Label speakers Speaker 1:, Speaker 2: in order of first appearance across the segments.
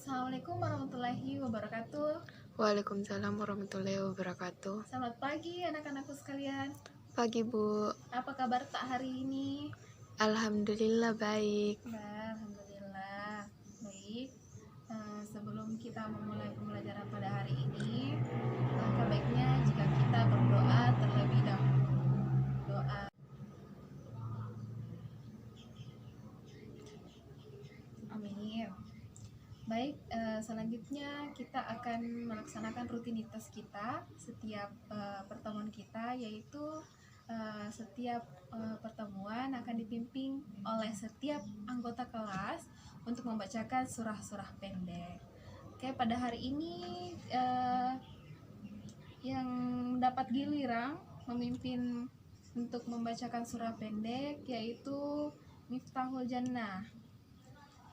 Speaker 1: Assalamualaikum warahmatullahi wabarakatuh.
Speaker 2: Waalaikumsalam warahmatullahi wabarakatuh.
Speaker 1: Selamat pagi anak-anakku sekalian.
Speaker 2: Pagi Bu.
Speaker 1: Apa kabar tak hari ini?
Speaker 2: Alhamdulillah baik.
Speaker 1: Alhamdulillah baik. Sebelum kita memulai pembelajaran pada hari ini, langkah baiknya jika kita berdoa terlebih dahulu. Doa. Amin. Baik, selanjutnya kita akan melaksanakan rutinitas kita setiap pertemuan kita, yaitu setiap pertemuan akan dipimpin oleh setiap anggota kelas untuk membacakan surah-surah pendek. Oke, pada hari ini yang dapat giliran memimpin untuk membacakan surah pendek yaitu Miftahul Jannah.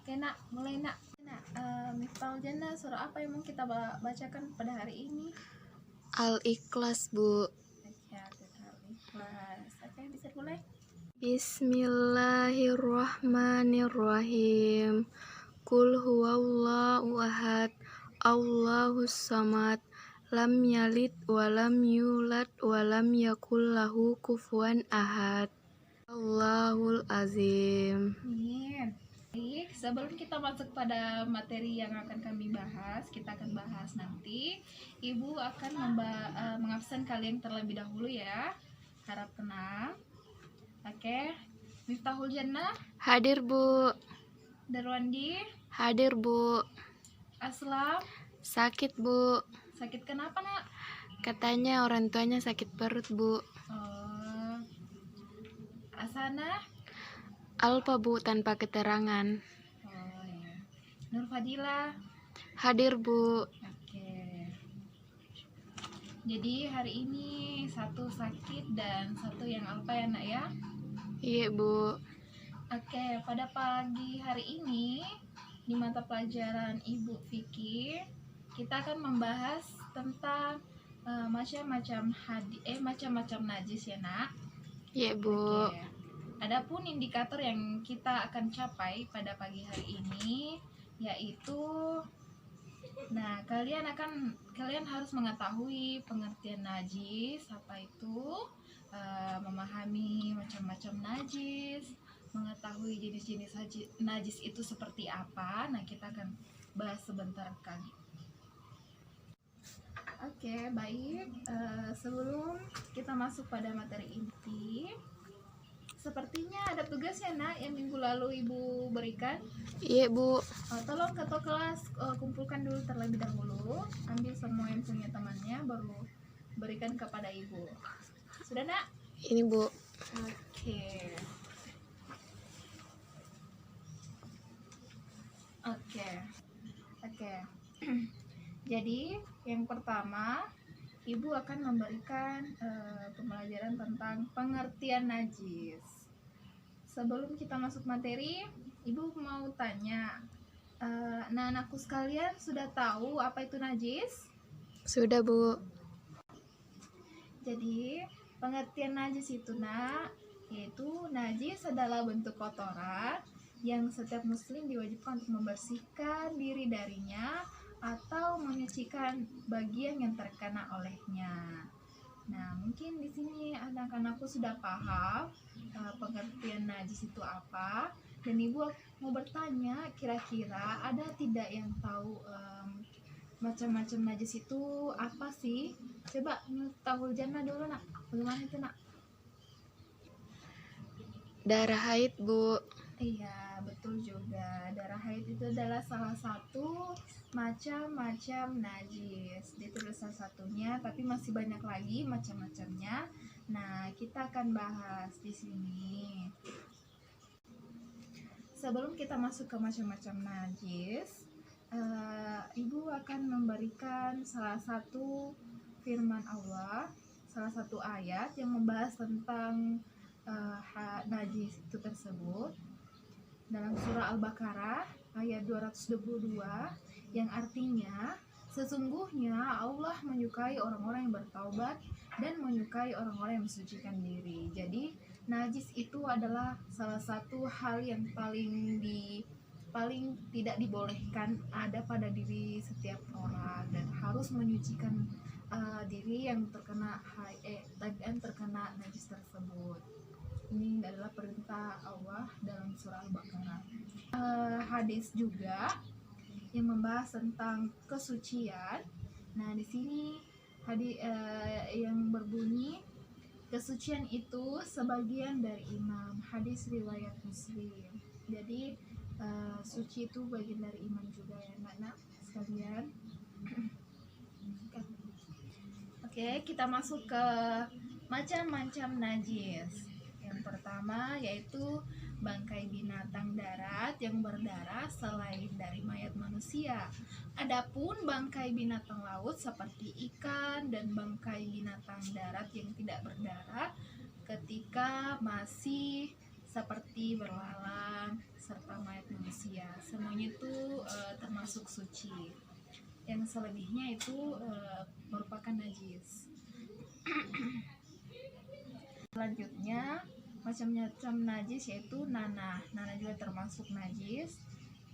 Speaker 1: Oke nak, mulai nak. Miftahul Jannah, surah apa yang mau kita bacakan pada hari ini?
Speaker 2: Al-Ikhlas Bu.
Speaker 1: Al-Ikhlas. Oke, bisa mulai.
Speaker 2: Bismillahirrahmanirrahim. Qul huwallahu ahad, Allahus samad, lam yalid walam yulad walam yakul lahu kufuwan ahad. Allahul azim.
Speaker 1: Amin. Baik, sebelum kita masuk pada materi yang akan kami bahas, kita akan bahas nanti. Ibu akan mengabsen kalian terlebih dahulu ya. Harap tenang. Oke. Miftahul Jannah.
Speaker 2: Hadir Bu.
Speaker 1: Darwandi.
Speaker 2: Hadir Bu.
Speaker 1: Aslam.
Speaker 2: Sakit Bu.
Speaker 1: Sakit kenapa nak?
Speaker 2: Katanya orang tuanya sakit perut Bu.
Speaker 1: Oh. Asana.
Speaker 2: Alpa Bu, tanpa keterangan.
Speaker 1: Oh ya. Nur Fadila.
Speaker 2: Hadir Bu.
Speaker 1: Oke. Jadi hari ini satu sakit dan satu yang alpa ya nak ya?
Speaker 2: Iya Bu.
Speaker 1: Oke, pada pagi hari ini di mata pelajaran Ibu Vicky kita akan membahas tentang macam-macam najis ya nak.
Speaker 2: Iya Bu.
Speaker 1: Oke. Adapun indikator yang kita akan capai pada pagi hari ini yaitu, nah kalian harus mengetahui pengertian najis, apa itu, memahami macam-macam najis, mengetahui jenis-jenis najis itu seperti apa. Nah kita akan bahas sebentar kali. Oke, baik. Sebelum kita masuk pada materi inti, sepertinya ada tugas ya nak yang minggu lalu Ibu berikan.
Speaker 2: Iya Bu.
Speaker 1: Tolong ketua kelas kumpulkan dulu terlebih dahulu, ambil semua yang punya temannya, baru berikan kepada Ibu. Sudah nak?
Speaker 2: Ini Bu.
Speaker 1: Oke. Jadi yang pertama Ibu akan memberikan pembelajaran tentang pengertian najis. Sebelum kita masuk materi, Ibu mau tanya, anak-anakku sekalian sudah tahu apa itu najis?
Speaker 2: Sudah Bu.
Speaker 1: Jadi pengertian najis itu nak, yaitu najis adalah bentuk kotoran yang setiap muslim diwajibkan untuk membersihkan diri darinya atau menyucikan bagian yang terkena olehnya. Nah, mungkin di sini anak-anakku sudah paham pengertian najis itu apa, dan Ibu mau bertanya, kira-kira ada tidak yang tahu macam-macam najis itu apa sih? Coba Miftahul Jannah dulu nak, bagaimana itu nak?
Speaker 2: Darah haid Bu.
Speaker 1: Iya, betul juga. Darah haid itu adalah salah satu macam-macam najis. Itu salah satunya, tapi masih banyak lagi macam-macamnya. Nah, kita akan bahas di sini. Sebelum kita masuk ke macam-macam najis, Ibu akan memberikan salah satu firman Allah, salah satu ayat yang membahas tentang najis itu tersebut dalam surah Al-Baqarah ayat 222 yang artinya, sesungguhnya Allah menyukai orang-orang yang bertaubat dan menyukai orang-orang yang mensucikan diri. Jadi najis itu adalah salah satu hal yang paling paling tidak dibolehkan ada pada diri setiap orang, dan harus menyucikan diri yang terkena najis tersebut. Ini adalah perintah Allah dalam surah Al-Baqarah. Hadis juga yang membahas tentang kesucian. Nah, di sini hadis yang berbunyi, kesucian itu sebagian dari iman. Hadis riwayat Muslim. Jadi suci itu bagian dari iman juga ya anak-anak sekalian. Oke, kita masuk ke macam-macam najis. Yang pertama yaitu bangkai binatang darat yang berdarah selain dari mayat manusia. Adapun bangkai binatang laut seperti ikan dan bangkai binatang darat yang tidak berdarah ketika masih seperti berlalang serta mayat manusia, semuanya itu termasuk suci. Yang selebihnya itu merupakan najis. Selanjutnya macam-macam najis yaitu nanah. Nanah juga termasuk najis.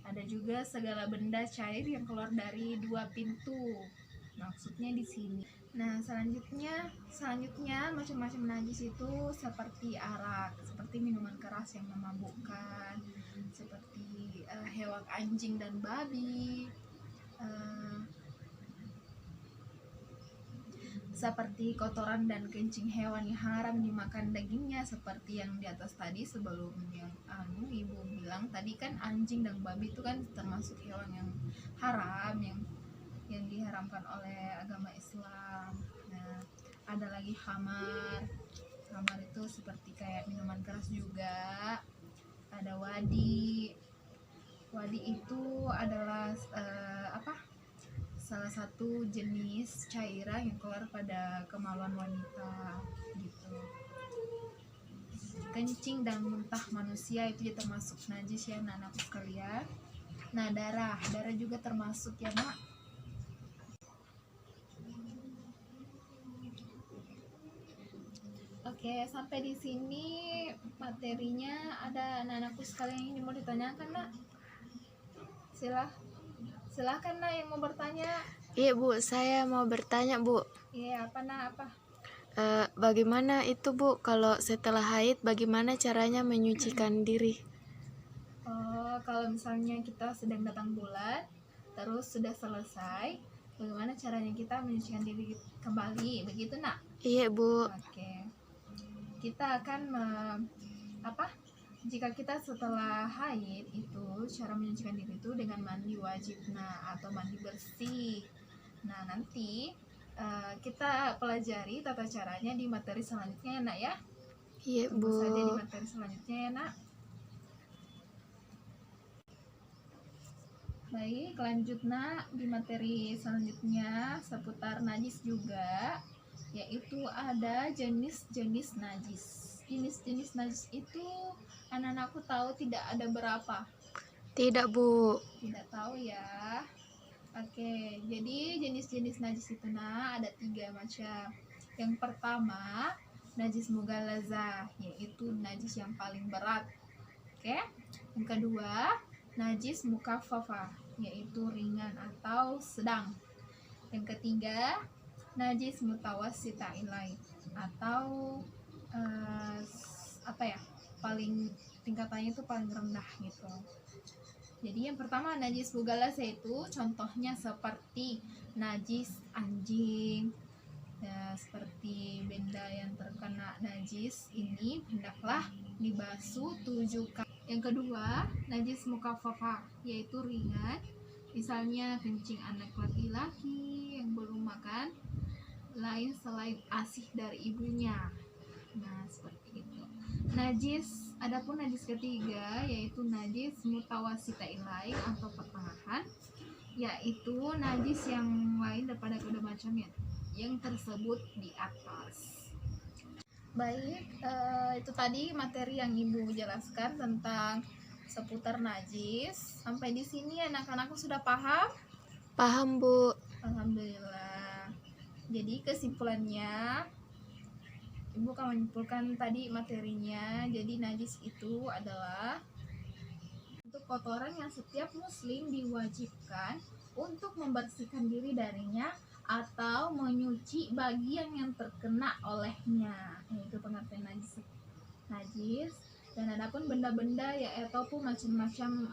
Speaker 1: Ada juga segala benda cair yang keluar dari dua pintu. Maksudnya di sini. Nah, selanjutnya macam-macam najis itu seperti arak, seperti minuman keras yang memabukkan, seperti hewan anjing dan babi, seperti kotoran dan kencing hewan yang haram dimakan dagingnya, seperti yang di atas tadi sebelum yang ibu bilang tadi kan, anjing dan babi itu kan termasuk hewan yang haram, yang diharamkan oleh agama Islam. Nah, ada lagi khamar itu seperti kayak minuman keras juga. Ada wadi itu adalah salah satu jenis cairan yang keluar pada kemaluan wanita gitu. Kencing dan muntah manusia itu juga termasuk najis ya anak-anak sekalian. Nah, darah juga termasuk ya Mak. Oke, sampai di sini materinya. Ada anak-anakku sekalian yang mau ditanyakan Nak? Silahkan Nak yang mau bertanya.
Speaker 2: Iya Bu, saya mau bertanya Bu.
Speaker 1: Iya, apa Nak? Apa?
Speaker 2: Bagaimana itu Bu, kalau setelah haid bagaimana caranya menyucikan diri?
Speaker 1: Kalau misalnya kita sedang datang bulan, terus sudah selesai, bagaimana caranya kita menyucikan diri kembali, begitu Nak?
Speaker 2: Iya Bu.
Speaker 1: Oke. Kita akan jika kita setelah haid itu, cara menyucikan diri itu dengan mandi wajib atau mandi bersih. Nah, nanti kita pelajari tata caranya di materi selanjutnya ya Nak ya.
Speaker 2: Iya
Speaker 1: Tunggu
Speaker 2: Bu.
Speaker 1: saja di materi selanjutnya ya Nak. Baik, lanjut Nak, di materi selanjutnya seputar najis juga, yaitu ada jenis-jenis najis. Jenis-jenis najis itu anak-anakku tahu tidak ada berapa?
Speaker 2: Tidak Bu.
Speaker 1: Tidak tahu ya. Oke, jadi jenis-jenis najis itu ada 3 macam. Yang pertama, najis mughalazah, yaitu najis yang paling berat. Oke. Yang kedua, najis mukaffafah, yaitu ringan atau sedang. Yang ketiga, najis mutawassita ilai, atau paling tingkatannya itu paling rendah gitu. Jadi yang pertama najis mughalazah itu contohnya seperti najis anjing. Ya, seperti benda yang terkena najis ini hendaklah dibasuh 7 kali. Yang kedua, najis mukaffafah, yaitu ringan. Misalnya kencing anak laki-laki yang belum makan lain selain ASI dari ibunya. Nah, seperti itu. Adapun najis ketiga yaitu najis mutawassita ilai atau pertengahan, yaitu najis yang lain daripada kedua macamnya yang tersebut di atas. Baik, itu tadi materi yang Ibu jelaskan tentang seputar najis. Sampai di sini anak-anakku sudah paham?
Speaker 2: Paham Bu.
Speaker 1: Alhamdulillah. Jadi kesimpulannya, Ibu akan menyimpulkan tadi materinya. Jadi najis itu adalah bentuk kotoran yang setiap muslim diwajibkan untuk membersihkan diri darinya atau menyuci bagian yang terkena olehnya. Itu pengertian najis. Najis. Dan adapun benda-benda ataupun macam-macam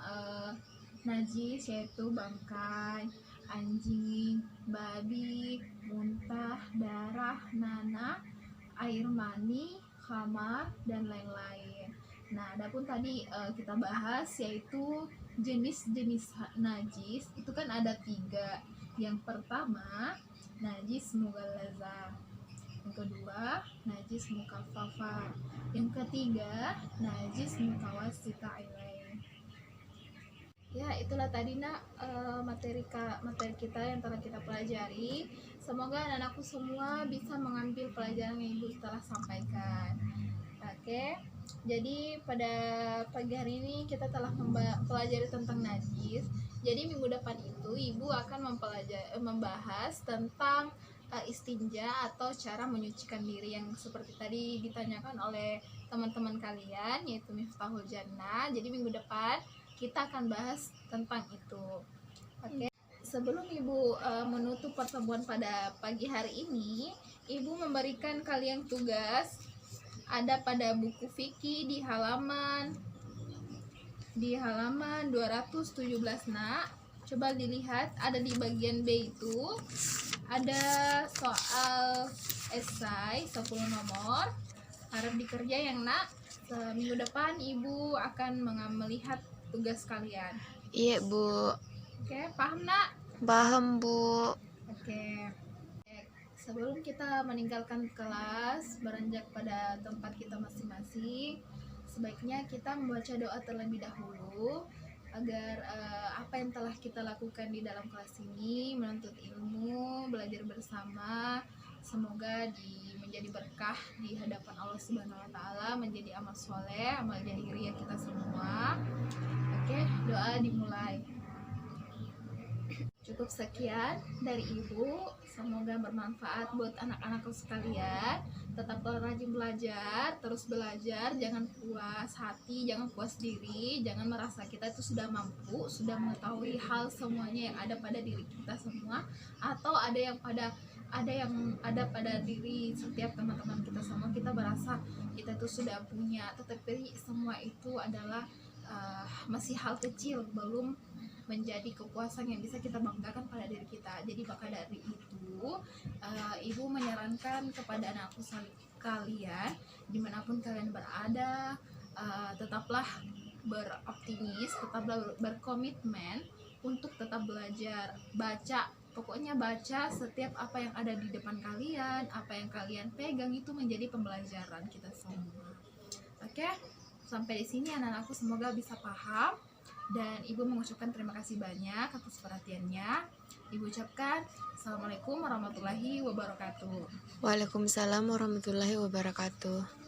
Speaker 1: najis, yaitu bangkai, anjing, babi, muntah, darah, nanah, air mani, khamar, dan lain-lain. Nah, adapun tadi kita bahas yaitu jenis-jenis najis itu kan ada 3. Yang pertama, najis mughallazah. Yang kedua, najis mukaffafah. Yang ketiga, najis mutawassitah ilaih. Ya, itulah tadi materi kita yang telah kita pelajari. Semoga anak-anakku semua bisa mengambil pelajaran yang Ibu telah sampaikan. Oke. Jadi pada pagi hari ini kita telah mempelajari tentang najis. Jadi minggu depan itu Ibu akan membahas tentang istinja atau cara menyucikan diri yang seperti tadi ditanyakan oleh teman-teman kalian, yaitu Miftahul Jannah. Jadi minggu depan kita akan bahas tentang itu. Oke. Sebelum Ibu menutup pertemuan pada pagi hari ini, Ibu memberikan kalian tugas ada pada buku fikih di halaman 217. Coba dilihat, ada di bagian B itu ada soal esai 10 nomor. Harap dikerjain Nak. Minggu depan Ibu akan melihat tugas kalian.
Speaker 2: Iya Bu.
Speaker 1: Oke, paham Nak?
Speaker 2: Paham Bu.
Speaker 1: Oke. Sebelum kita meninggalkan kelas, beranjak pada tempat kita masing-masing, sebaiknya kita membaca doa terlebih dahulu agar apa yang telah kita lakukan di dalam kelas ini, menuntut ilmu, belajar bersama, semoga menjadi berkah di hadapan Allah Subhanahu wa taala, menjadi amal soleh, amal jahiliyah kita semua. Oke, doa dimulai. Cukup sekian dari Ibu, semoga bermanfaat buat anak-anakku sekalian. Tetaplah rajin belajar, terus belajar, jangan puas hati, jangan puas diri, jangan merasa kita itu sudah mampu, sudah mengetahui hal semuanya yang ada pada diri kita semua, atau ada yang ada pada diri setiap teman-teman kita semua. Kita merasa kita itu sudah punya, tetapi semua itu adalah masih hal kecil, belum menjadi kepuasan yang bisa kita banggakan pada diri kita. Jadi maka dari itu Ibu menyarankan kepada anakku kalian, dimanapun kalian berada, tetaplah beroptimis, tetaplah berkomitmen untuk tetap belajar, baca. Pokoknya baca setiap apa yang ada di depan kalian, apa yang kalian pegang itu menjadi pembelajaran kita semua. Oke, sampai di sini anak-anakku semoga bisa paham. Dan Ibu mengucapkan terima kasih banyak atas perhatiannya. Ibu ucapkan Assalamualaikum warahmatullahi wabarakatuh.
Speaker 2: Waalaikumsalam warahmatullahi wabarakatuh.